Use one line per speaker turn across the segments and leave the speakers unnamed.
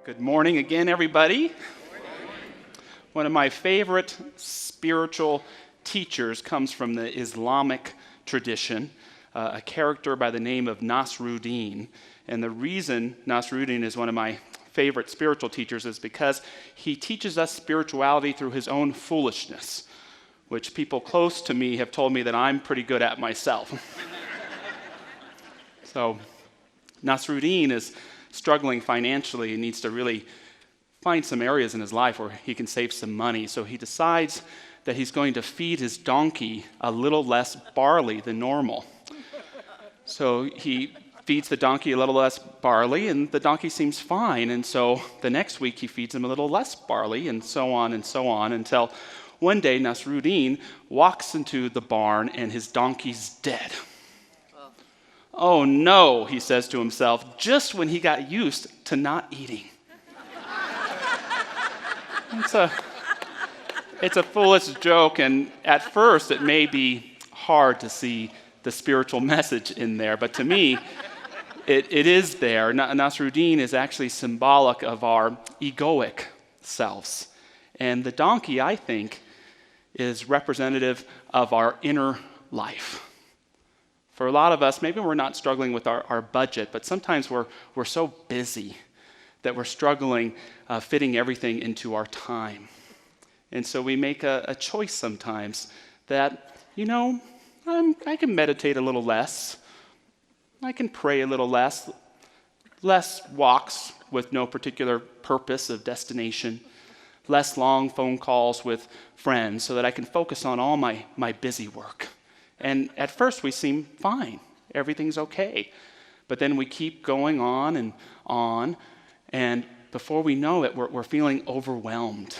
Good morning again, everybody. One of my favorite spiritual teachers comes from the Islamic tradition, a character by the name of Nasruddin. And the reason Nasruddin is one of my favorite spiritual teachers is because he teaches us spirituality through his own foolishness, which people close to me have told me that I'm pretty good at myself. So Nasruddin is struggling financially and needs to really find some areas in his life where he can save some money. So he decides that he's going to feed his donkey a little less barley than normal. So he feeds the donkey a little less barley, and the donkey seems fine. And so the next week he feeds him a little less barley, and so on, until one day Nasruddin walks into the barn and his donkey's dead. Oh no, he says to himself, just when he got used to not eating. It's a foolish joke, and at first it may be hard to see the spiritual message in there, but to me, it is there. Nasruddin is actually symbolic of our egoic selves. And the donkey, I think, is representative of our inner life. For a lot of us, maybe we're not struggling with our budget, but sometimes we're so busy that we're struggling fitting everything into our time. And so we make a choice sometimes that, I can meditate a little less. I can pray a little less walks with no particular purpose of destination, less long phone calls with friends so that I can focus on all my busy work. And at first we seem fine. Everything's okay. But then we keep going on, and before we know it, we're feeling overwhelmed.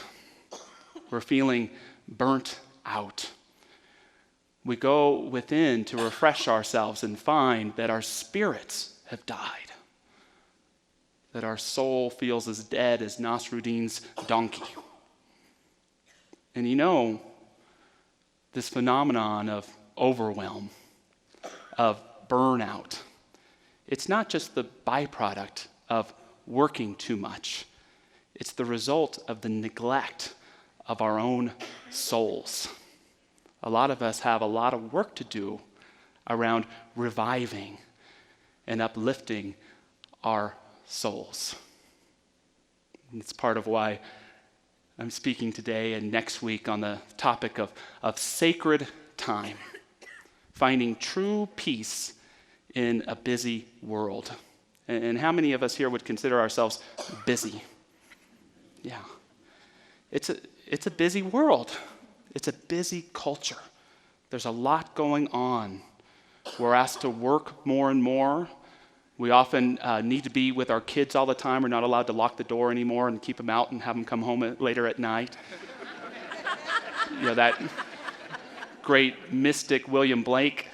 We're feeling burnt out. We go within to refresh ourselves and find that our spirits have died, that our soul feels as dead as Nasruddin's donkey. And this phenomenon of overwhelm, of burnout, it's not just the byproduct of working too much. It's the result of the neglect of our own souls. A lot of us have a lot of work to do around reviving and uplifting our souls. And it's part of why I'm speaking today and next week on the topic of sacred time, finding true peace in a busy world. And how many of us here would consider ourselves busy? Yeah. It's a busy world. It's a busy culture. There's a lot going on. We're asked to work more and more. We often need to be with our kids all the time. We're not allowed to lock the door anymore and keep them out and have them come home later at night. That great mystic William Blake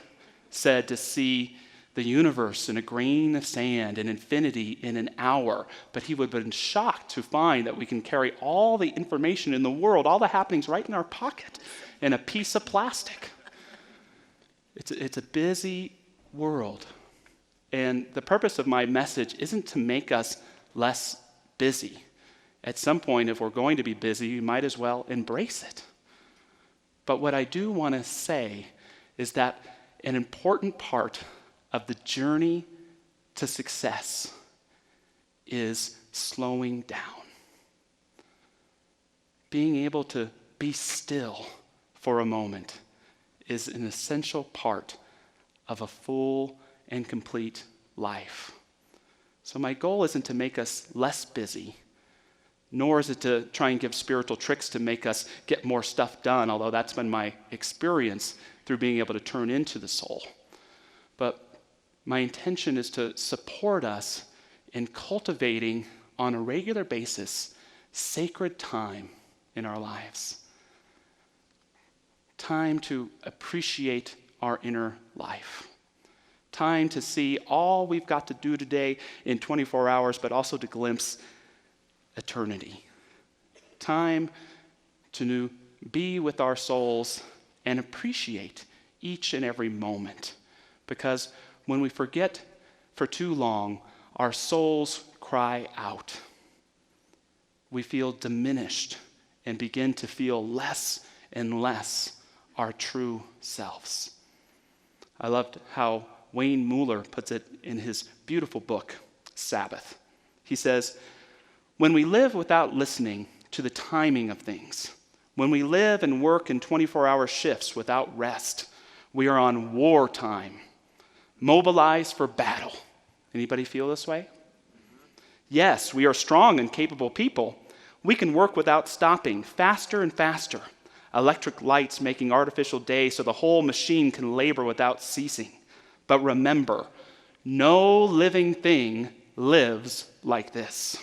said to see the universe in a grain of sand and infinity in an hour. But he would have been shocked to find that we can carry all the information in the world, all the happenings right in our pocket in a piece of plastic. It's a busy world. And the purpose of my message isn't to make us less busy. At some point, if we're going to be busy, you might as well embrace it. But what I do want to say is that an important part of the journey to success is slowing down. Being able to be still for a moment is an essential part of a full and complete life. So my goal isn't to make us less busy, nor is it to try and give spiritual tricks to make us get more stuff done, although that's been my experience through being able to turn into the soul. But my intention is to support us in cultivating on a regular basis sacred time in our lives. Time to appreciate our inner life. Time to see all we've got to do today in 24 hours, but also to glimpse eternity. Time to be with our souls and appreciate each and every moment. Because when we forget for too long, our souls cry out. we feel diminished and begin to feel less and less our true selves. I loved how Wayne Mueller puts it in his beautiful book, Sabbath. He says, when we live without listening to the timing of things, when we live and work in 24-hour shifts without rest, we are on wartime, mobilized for battle. Anybody feel this way? Yes, we are strong and capable people. We can work without stopping, faster and faster. Electric lights making artificial day so the whole machine can labor without ceasing. But remember, no living thing lives like this.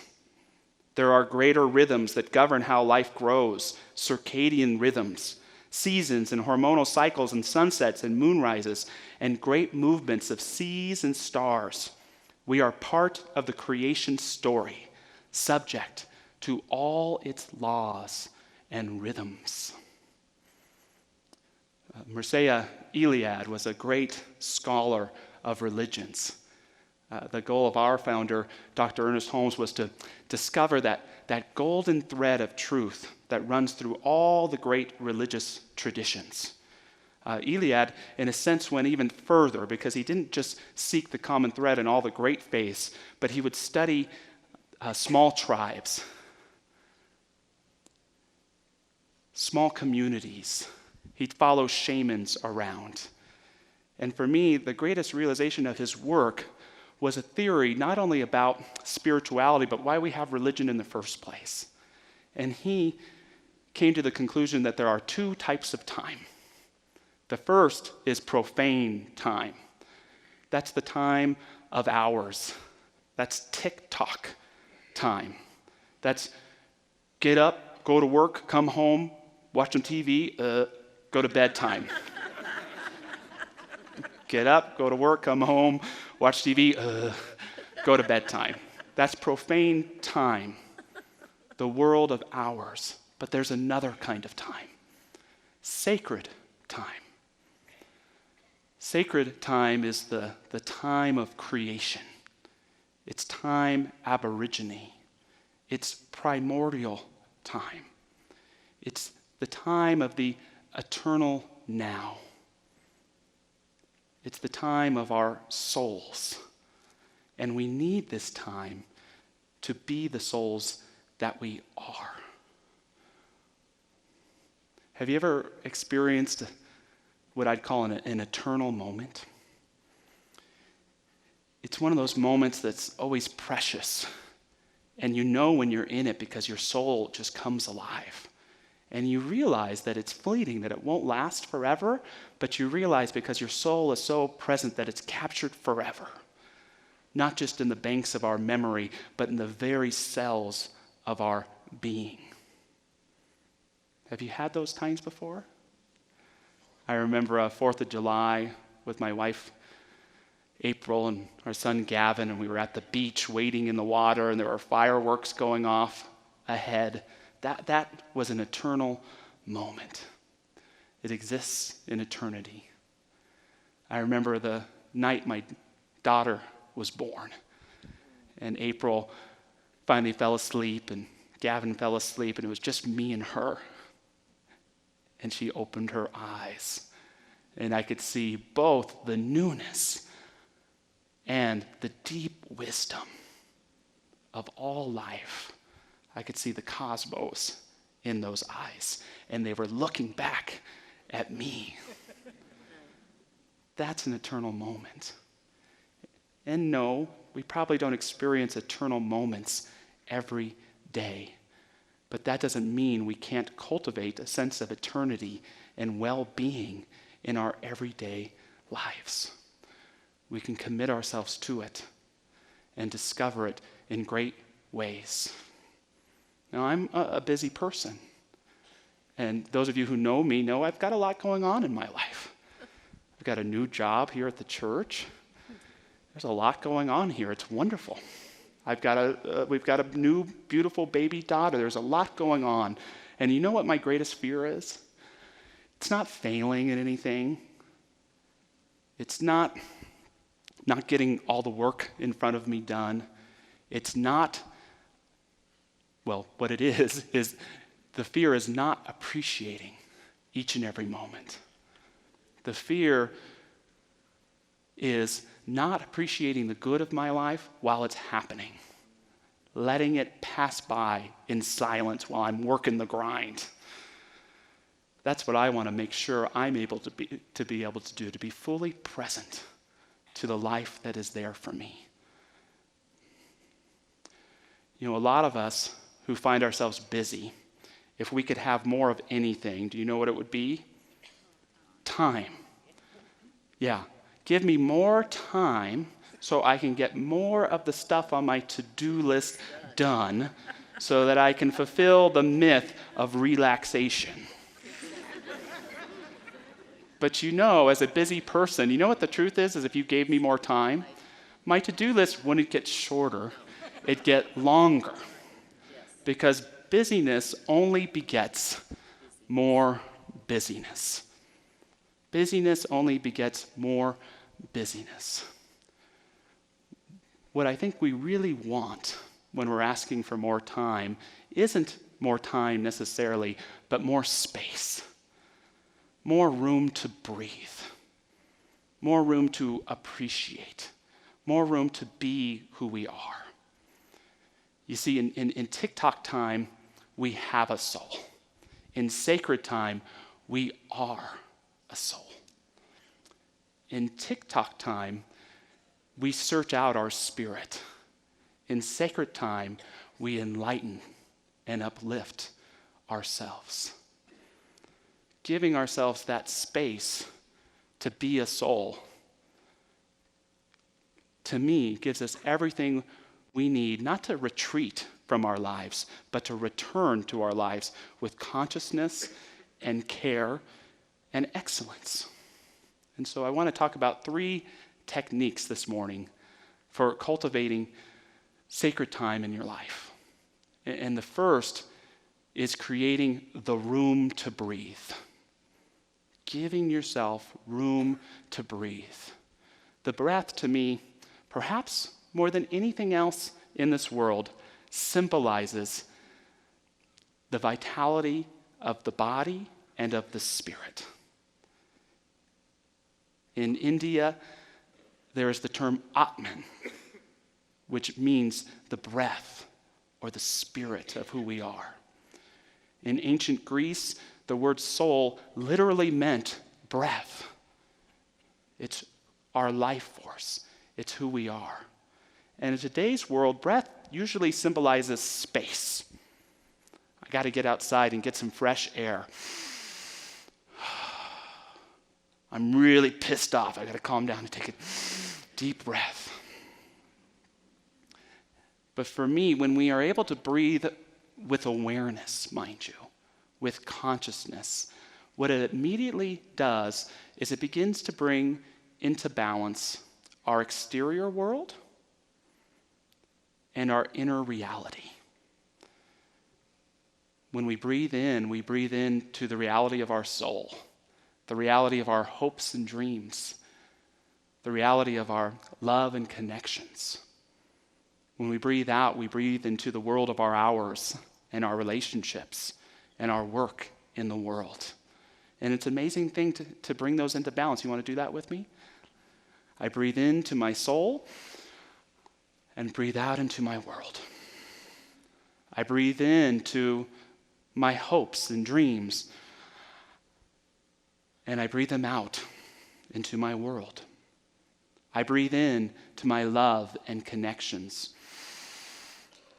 There are greater rhythms that govern how life grows, circadian rhythms, seasons and hormonal cycles and sunsets and moonrises, and great movements of seas and stars. We are part of the creation story, subject to all its laws and rhythms. Mircea Eliade was a great scholar of religions. The goal of our founder, Dr. Ernest Holmes, was to discover that golden thread of truth that runs through all the great religious traditions. Eliade, in a sense, went even further because he didn't just seek the common thread in all the great faiths, but he would study small tribes, small communities. He'd follow shamans around. And for me, the greatest realization of his work was a theory not only about spirituality, but why we have religion in the first place. And he came to the conclusion that there are two types of time. The first is profane time. That's the time of hours. That's TikTok time. That's get up, go to work, come home, watch some TV, go to bed time. Get up, go to work, come home, watch TV, go to bedtime. That's profane time, the world of hours. But there's another kind of time, sacred time. Sacred time is the time of creation. It's time aborigine. It's primordial time. It's the time of the eternal now. It's the time of our souls. And we need this time to be the souls that we are. Have you ever experienced what I'd call an eternal moment? It's one of those moments that's always precious. And you know when you're in it because your soul just comes alive. And you realize that it's fleeting, that it won't last forever, but you realize because your soul is so present that it's captured forever. Not just in the banks of our memory, but in the very cells of our being. Have you had those times before? I remember 4th of July with my wife, April, and our son, Gavin, and we were at the beach wading in the water, and there were fireworks going off ahead. That was an eternal moment. It exists in eternity. I remember the night my daughter was born. And April finally fell asleep, and Gavin fell asleep, and it was just me and her. And she opened her eyes. And I could see both the newness and the deep wisdom of all life. I could see the cosmos in those eyes, and they were looking back at me. That's an eternal moment. And no, we probably don't experience eternal moments every day, but that doesn't mean we can't cultivate a sense of eternity and well-being in our everyday lives. We can commit ourselves to it and discover it in great ways. Now, I'm a busy person. And those of you who know me know I've got a lot going on in my life. I've got a new job here at the church. There's a lot going on here. It's wonderful. We've got a new, beautiful baby daughter. There's a lot going on. And you know what my greatest fear is? It's not failing at anything. It's not getting all the work in front of me done. It's not Well, what it is the fear is not appreciating each and every moment. The fear is not appreciating the good of my life while it's happening, letting it pass by in silence while I'm working the grind. That's what I want to make sure I'm able to be able to do, to be fully present to the life that is there for me. You know, a lot of us who find ourselves busy, if we could have more of anything, do you know what it would be? Time. Yeah. Give me more time so I can get more of the stuff on my to-do list done so that I can fulfill the myth of relaxation. But you know, as a busy person, you know what the truth is if you gave me more time, my to-do list wouldn't get shorter, it'd get longer. Because busyness only begets more busyness. Busyness only begets more busyness. What I think we really want when we're asking for more time isn't more time necessarily, but more space, more room to breathe, more room to appreciate, more room to be who we are. You see, in TikTok time, we have a soul. In sacred time, we are a soul. In TikTok time, we search out our spirit. In sacred time, we enlighten and uplift ourselves. Giving ourselves that space to be a soul, to me, gives us everything we need, not to retreat from our lives, but to return to our lives with consciousness and care and excellence. And so I want to talk about 3 techniques this morning for cultivating sacred time in your life. And the first is creating the room to breathe. Giving yourself room to breathe. The breath, to me, perhaps more than anything else in this world, symbolizes the vitality of the body and of the spirit. In India, there is the term Atman, which means the breath or the spirit of who we are. In ancient Greece, the word soul literally meant breath. It's our life force. It's who we are. And in today's world, breath usually symbolizes space. I got to get outside and get some fresh air. I'm really pissed off. I got to calm down and take a deep breath. But for me, when we are able to breathe with awareness, mind you, with consciousness, what it immediately does is it begins to bring into balance our exterior world and our inner reality. When we breathe into the reality of our soul, the reality of our hopes and dreams, the reality of our love and connections. When we breathe out, we breathe into the world of our hours and our relationships and our work in the world. And it's an amazing thing to bring those into balance. You want to do that with me? I breathe into my soul and breathe out into my world. I breathe into my hopes and dreams, and I breathe them out into my world. I breathe in to my love and connections,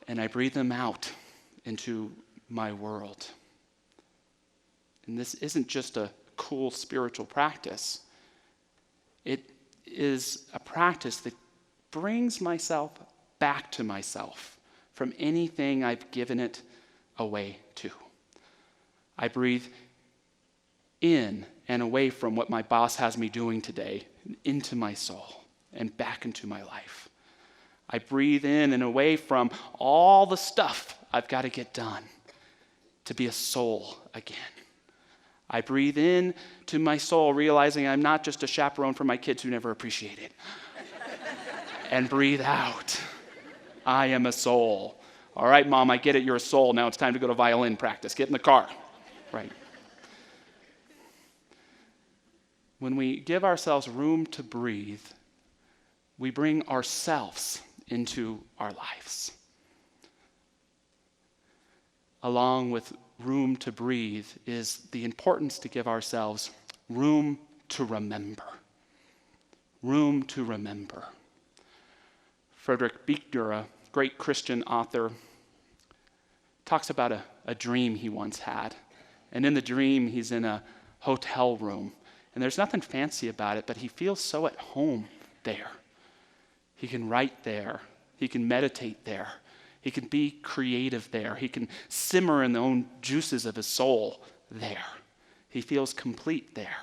and I breathe them out into my world. And this isn't just a cool spiritual practice. It is a practice that brings myself back to myself from anything I've given it away to. I breathe in and away from what my boss has me doing today, into my soul and back into my life. I breathe in and away from all the stuff I've got to get done to be a soul again. I breathe in to my soul, realizing I'm not just a chaperone for my kids who never appreciate it. And breathe out. I am a soul All right, Mom, I get it, you're a soul. Now it's time to go to violin practice. Get in the car. Right. When we give ourselves room to breathe, we bring ourselves into our lives. Along with room to breathe is the importance to give ourselves room to remember. Room to remember. Friedrich Buechner, a great Christian author, talks about a dream he once had. And in the dream, he's in a hotel room. And there's nothing fancy about it, but he feels so at home there. He can write there. He can meditate there. He can be creative there. He can simmer in the own juices of his soul there. He feels complete there.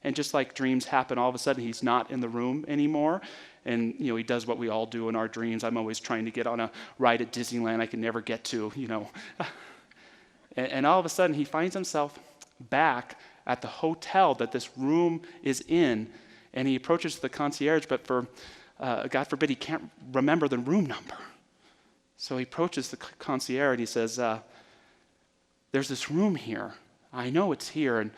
And just like dreams happen, all of a sudden he's not in the room anymore. And, he does what we all do in our dreams. I'm always trying to get on a ride at Disneyland I can never get to, And all of a sudden he finds himself back at the hotel that this room is in. And he approaches the concierge, but for, God forbid, he can't remember the room number. So he approaches the concierge and he says, there's this room here. I know it's here, and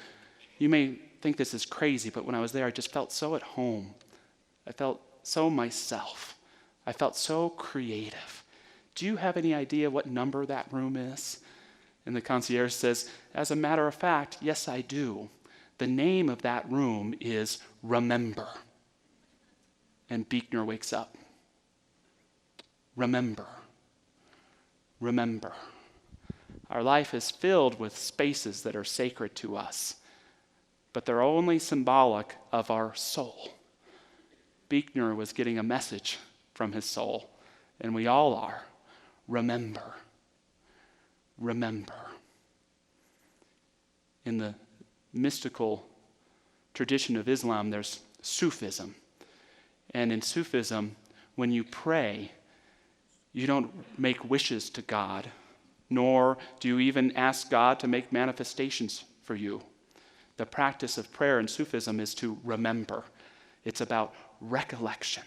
you may think this is crazy, but when I was there, I just felt so at home. I felt so myself. I felt so creative. Do you have any idea what number that room is? And the concierge says, as a matter of fact, yes, I do. The name of that room is Remember. And Buechner wakes up. Remember. Remember. Our life is filled with spaces that are sacred to us, but they're only symbolic of our soul. Buechner was getting a message from his soul, and we all are. Remember. Remember. In the mystical tradition of Islam, there's Sufism. And in Sufism, when you pray, you don't make wishes to God, nor do you even ask God to make manifestations for you. The practice of prayer in Sufism is to remember. It's about recollection.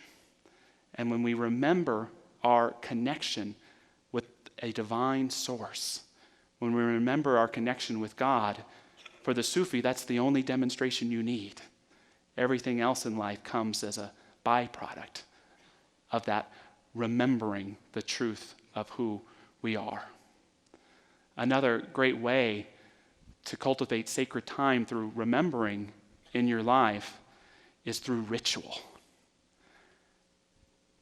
And when we remember our connection with a divine source, when we remember our connection with God, for the Sufi, that's the only demonstration you need. Everything else in life comes as a byproduct of that remembering the truth of who we are. Another great way to cultivate sacred time through remembering in your life is through ritual.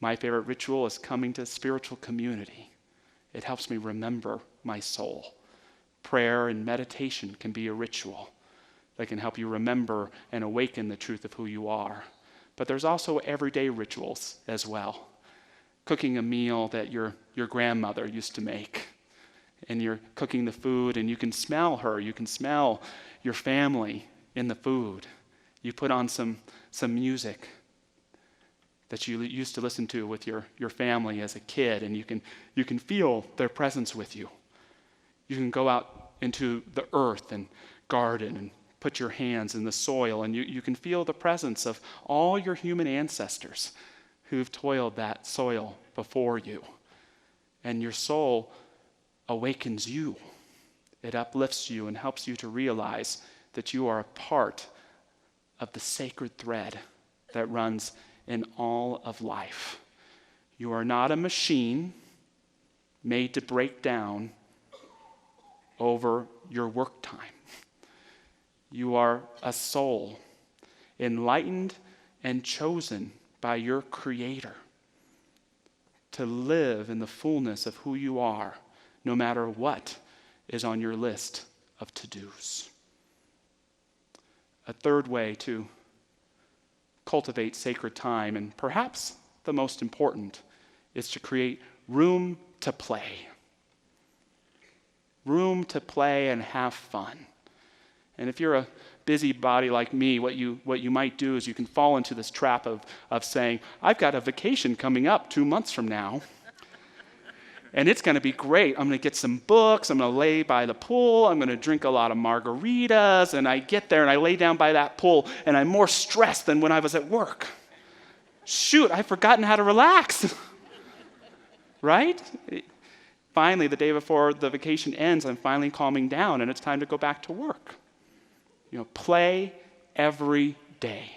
My favorite ritual is coming to spiritual community. It helps me remember my soul. Prayer and meditation can be a ritual that can help you remember and awaken the truth of who you are. But there's also everyday rituals as well. Cooking a meal that your grandmother used to make. And you're cooking the food and you can smell her. You can smell your family in the food. You put on some music that you used to listen to with your family as a kid, and you can feel their presence with you. You can go out into the earth and garden and put your hands in the soil, and you can feel the presence of all your human ancestors who've toiled that soil before you. And your soul awakens you. It uplifts you and helps you to realize that you are a part of the sacred thread that runs in all of life. You are not a machine made to break down over your work time. You are a soul enlightened and chosen by your Creator to live in the fullness of who you are, no matter what is on your list of to-dos. A third way to cultivate sacred time, and perhaps the most important, is to create room to play. Room to play and have fun. And if you're a busybody like me, what you might do is you can fall into this trap of saying, I've got a vacation coming up 2 months from now. And it's going to be great. I'm going to get some books. I'm going to lay by the pool. I'm going to drink a lot of margaritas. And I get there and I lay down by that pool and I'm more stressed than when I was at work. Shoot, I've forgotten how to relax. Right? finally, the day before the vacation ends, I'm finally calming down and it's time to go back to work. Play every day.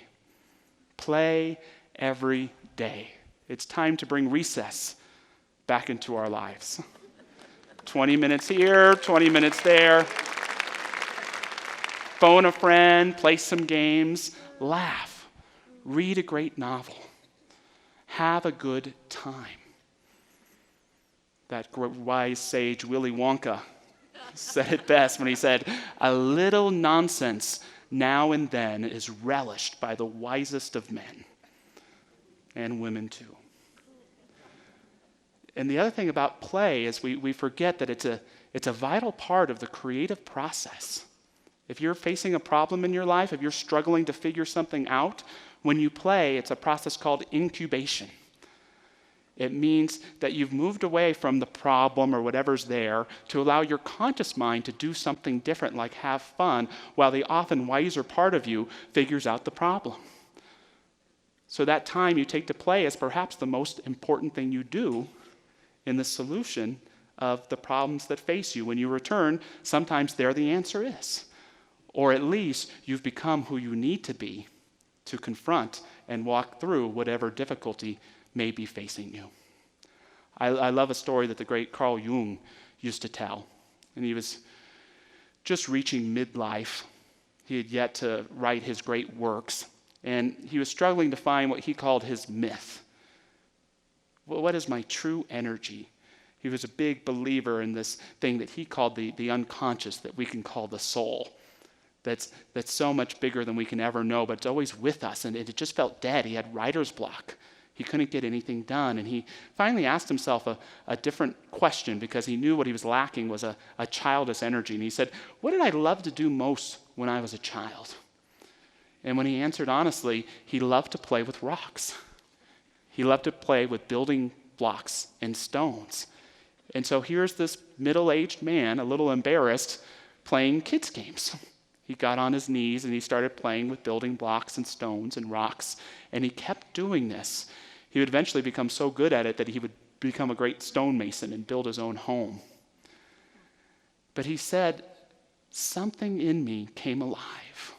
Play every day. It's time to bring recess back into our lives. 20 minutes here, 20 minutes there. Phone a friend, play some games, laugh, read a great novel, have a good time. That wise sage Willy Wonka said it best when he said, "A little nonsense now and then is relished by the wisest of men," and women too. And the other thing about play is we forget that it's a vital part of the creative process. If you're facing a problem in your life, if you're struggling to figure something out, when you play, it's a process called incubation. It means that you've moved away from the problem or whatever's there to allow your conscious mind to do something different, like have fun, while the often wiser part of you figures out the problem. So that time you take to play is perhaps the most important thing you do in the solution of the problems that face you. When you return, sometimes there the answer is. Or at least you've become who you need to be to confront and walk through whatever difficulty may be facing you. I love a story that the great Carl Jung used to tell. And he was just reaching midlife. He had yet to write his great works. And he was struggling to find what he called his myth. Well, what is my true energy? He was a big believer in this thing that he called the unconscious, that we can call the soul. That's so much bigger than we can ever know, but it's always with us. And it just felt dead. He had writer's block. He couldn't get anything done. And he finally asked himself a different question, because he knew what he was lacking was a childish energy. And he said, what did I love to do most when I was a child? And when he answered honestly, he loved to play with rocks. He loved to play with building blocks and stones. And so here's this middle-aged man, a little embarrassed, playing kids' games. He got on his knees and he started playing with building blocks and stones and rocks. And he kept doing this. He would eventually become so good at it that he would become a great stonemason and build his own home. But he said, something in me came alive.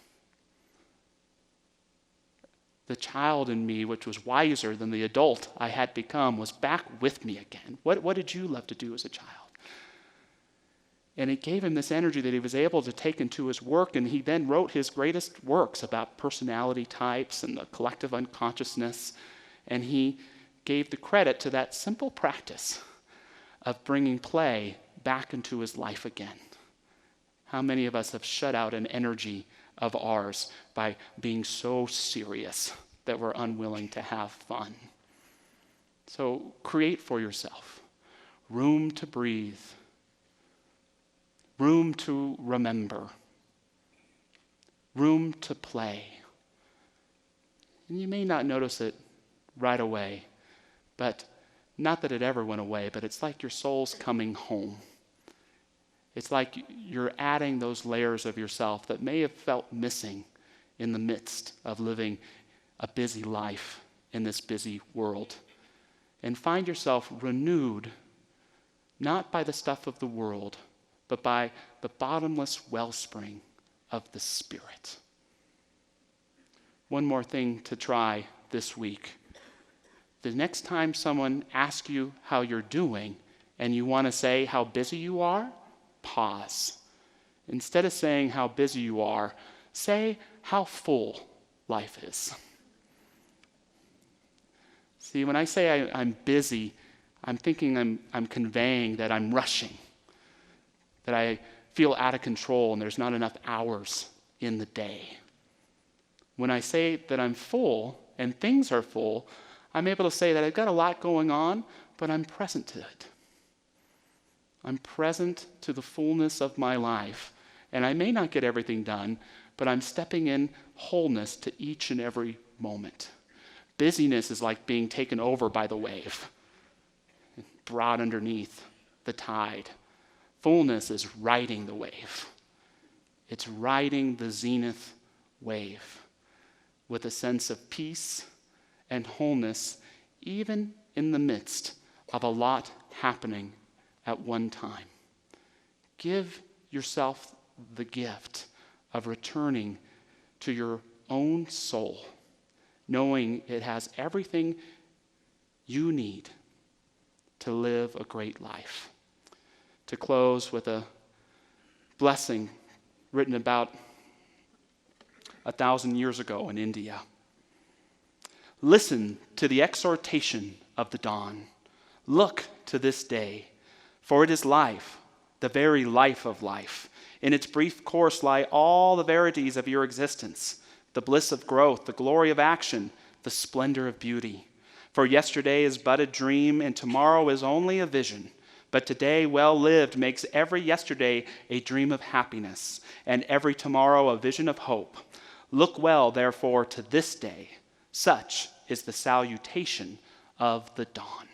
The child in me, which was wiser than the adult I had become, was back with me again. What did you love to do as a child? And it gave him this energy that he was able to take into his work, and he then wrote his greatest works about personality types and the collective unconsciousness, and he gave the credit to that simple practice of bringing play back into his life again. How many of us have shut out an energy of ours by being so serious that we're unwilling to have fun? So create for yourself room to breathe, room to remember, room to play. And you may not notice it right away, but not that it ever went away, but it's like your soul's coming home. It's like you're adding those layers of yourself that may have felt missing in the midst of living a busy life in this busy world. And find yourself renewed, not by the stuff of the world, but by the bottomless wellspring of the Spirit. One more thing to try this week. The next time someone asks you how you're doing and you want to say how busy you are, pause. Instead of saying how busy you are, say how full life is. See, when I say I'm busy, I'm thinking I'm conveying that I'm rushing, that I feel out of control and there's not enough hours in the day. When I say that I'm full and things are full, I'm able to say that I've got a lot going on, but I'm present to it. I'm present to the fullness of my life. And I may not get everything done, but I'm stepping in wholeness to each and every moment. Busyness is like being taken over by the wave, brought underneath the tide. Fullness is riding the wave. It's riding the zenith wave with a sense of peace and wholeness, even in the midst of a lot happening at one time. Give yourself the gift of returning to your own soul, knowing it has everything you need to live a great life. To close with a blessing written about 1,000 years ago in India. Listen to the exhortation of the dawn. Look to this day, for it is life, the very life of life. In its brief course lie all the verities of your existence, the bliss of growth, the glory of action, the splendor of beauty. For yesterday is but a dream, and tomorrow is only a vision. But today, well lived, makes every yesterday a dream of happiness, and every tomorrow a vision of hope. Look well, therefore, to this day. Such is the salutation of the dawn.